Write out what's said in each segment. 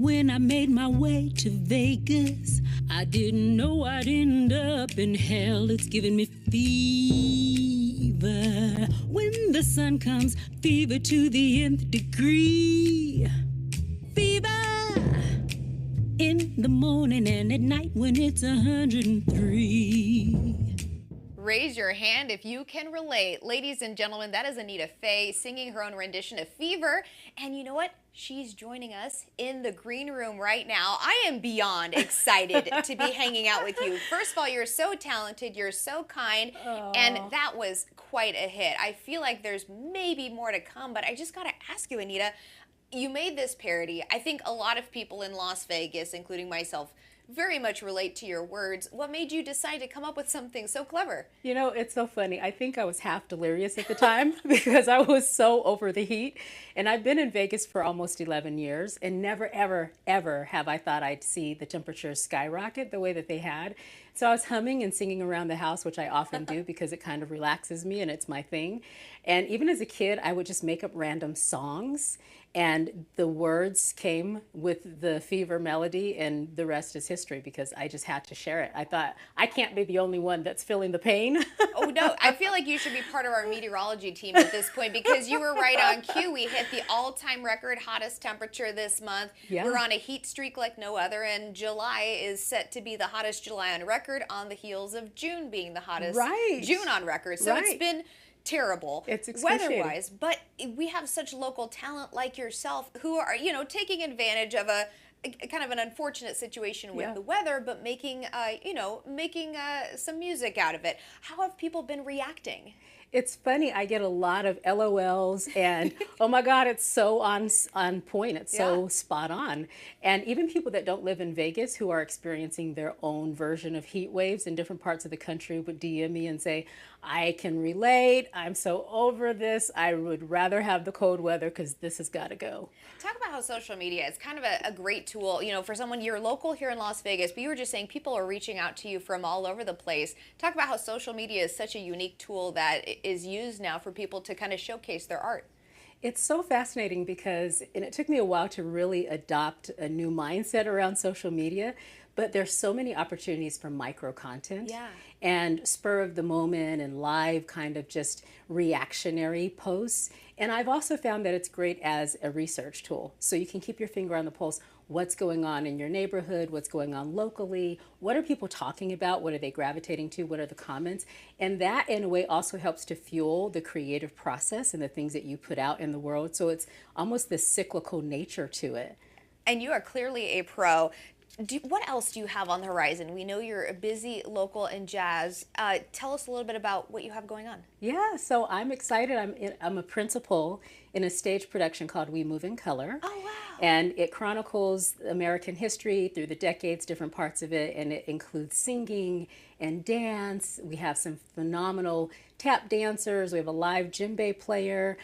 When I made my way to Vegas, I didn't know I'd end up in hell. It's giving me fever. When the sun comes, fever to the nth degree. Fever in the morning and at night when it's 103. Raise your hand if you can relate. Ladies and gentlemen, that is Anita Faye singing her own rendition of Fever. And you know what? She's joining us in the green room right now. I am beyond excited to be hanging out with you. First of all, you're so talented, you're so kind, and that was quite a hit. I feel like there's maybe more to come, but I just got to ask you, Anita, you made this parody. I think a lot of people in Las Vegas, including myself, very much relate to your words. What made you decide to come up with something so clever? You know, it's so funny. I think I was half delirious at the time because I was so over the heat. And I've been in Vegas for almost 11 years and never, ever, ever have I thought I'd see the temperatures skyrocket the way that they had. So I was humming and singing around the house, which I often do because it kind of relaxes me and it's my thing. And even as a kid, I would just make up random songs and the words came with the Fever melody and the rest is history because I just had to share it. I thought, I can't be the only one that's feeling the pain. Oh no, I feel like you should be part of our meteorology team at this point because you were right on cue. We hit the all-time record hottest temperature this month. Yeah. We're on a heat streak like no other, and July is set to be the hottest July on record on the heels of June being the hottest June on record. So it's been terrible weather-wise, but we have such local talent like yourself who are, you know, taking advantage of a kind of an unfortunate situation with the weather, but making, some music out of it. How have people been reacting? It's funny, I get a lot of LOLs and, oh my God, it's so on point, it's so spot on. And even people that don't live in Vegas who are experiencing their own version of heat waves in different parts of the country would DM me and say, I can relate, I'm so over this, I would rather have the cold weather because this has got to go. Talk about how social media is kind of a great tool, you know, for someone, you're local here in Las Vegas, but you were just saying people are reaching out to you from all over the place. Talk about how social media is such a unique tool that is used now for people to kind of showcase their art. It's so fascinating because, and it took me a while to really adopt a new mindset around social media, but there's so many opportunities for micro content and spur of the moment and live kind of just reactionary posts. And I've also found that it's great as a research tool. So you can keep your finger on the pulse. What's going on in your neighborhood? What's going on locally? What are people talking about? What are they gravitating to? What are the comments? And that in a way also helps to fuel the creative process and the things that you put out in the world. So it's almost this cyclical nature to it. And you are clearly a pro. What else do you have on the horizon? We know you're a busy local in jazz. Tell us a little bit about what you have going on. Yeah, so I'm excited. I'm a principal in a stage production called We Move in Color. Oh, wow. And it chronicles American history through the decades, different parts of it, and it includes singing and dance. We have some phenomenal tap dancers. We have a live djembe player.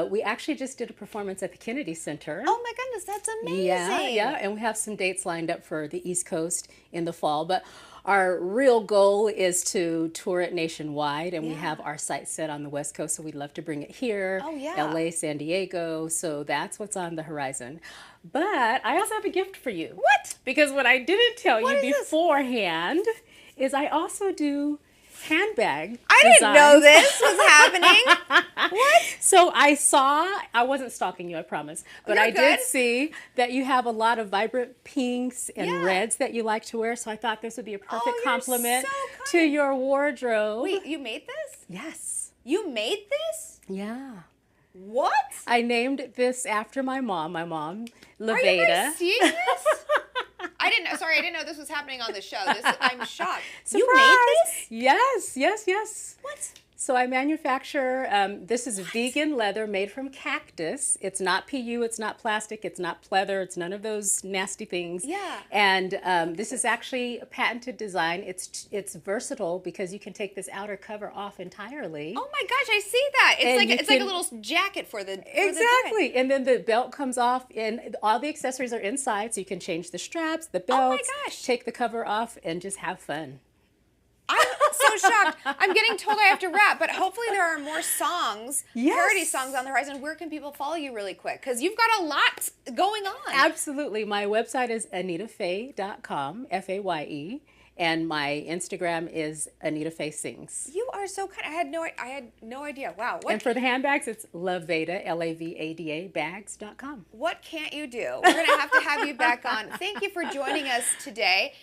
We actually just did a performance at the Kennedy Center. Oh my goodness, that's amazing. Yeah, and we have some dates lined up for the East Coast in the fall. But our real goal is to tour it nationwide, and we have our sights set on the West Coast, so we'd love to bring it here, LA, San Diego, so that's what's on the horizon. But I also have a gift for you. What? Because what I didn't tell you beforehand this? is I also do handbag I didn't know this was happening. What? So I wasn't stalking you, I promise, but I did see that you have a lot of vibrant pinks and reds that you like to wear, so I thought this would be a perfect complement to your wardrobe. Wait, you made this? Yes. You made this? Yeah. What? I named this after my mom, Leveda. Are you guys serious? I didn't know this was happening on the show. I'm shocked. Surprise! You made this? Yes. What? So I manufacture, this is vegan leather made from cactus. It's not PU, it's not plastic, it's not pleather, it's none of those nasty things. Yeah. And this is actually a patented design. It's versatile because you can take this outer cover off entirely. Oh my gosh, I see that. It's like a little jacket for the Exactly. And then the belt comes off and all the accessories are inside, so you can change the straps, the belts, oh my gosh. take the cover off and just have fun. I'm so so shocked. I'm getting told I have to wrap, but hopefully there are more songs, parody songs on the horizon. Where can people follow you really quick? Because you've got a lot going on. Absolutely. My website is anitafaye.com, Faye. And my Instagram is Anita Faye Sings. You are so kind. I had no idea. Wow. And for the handbags, it's Lavada, Lavada bags.com. What can't you do? We're going to have you back on. Thank you for joining us today.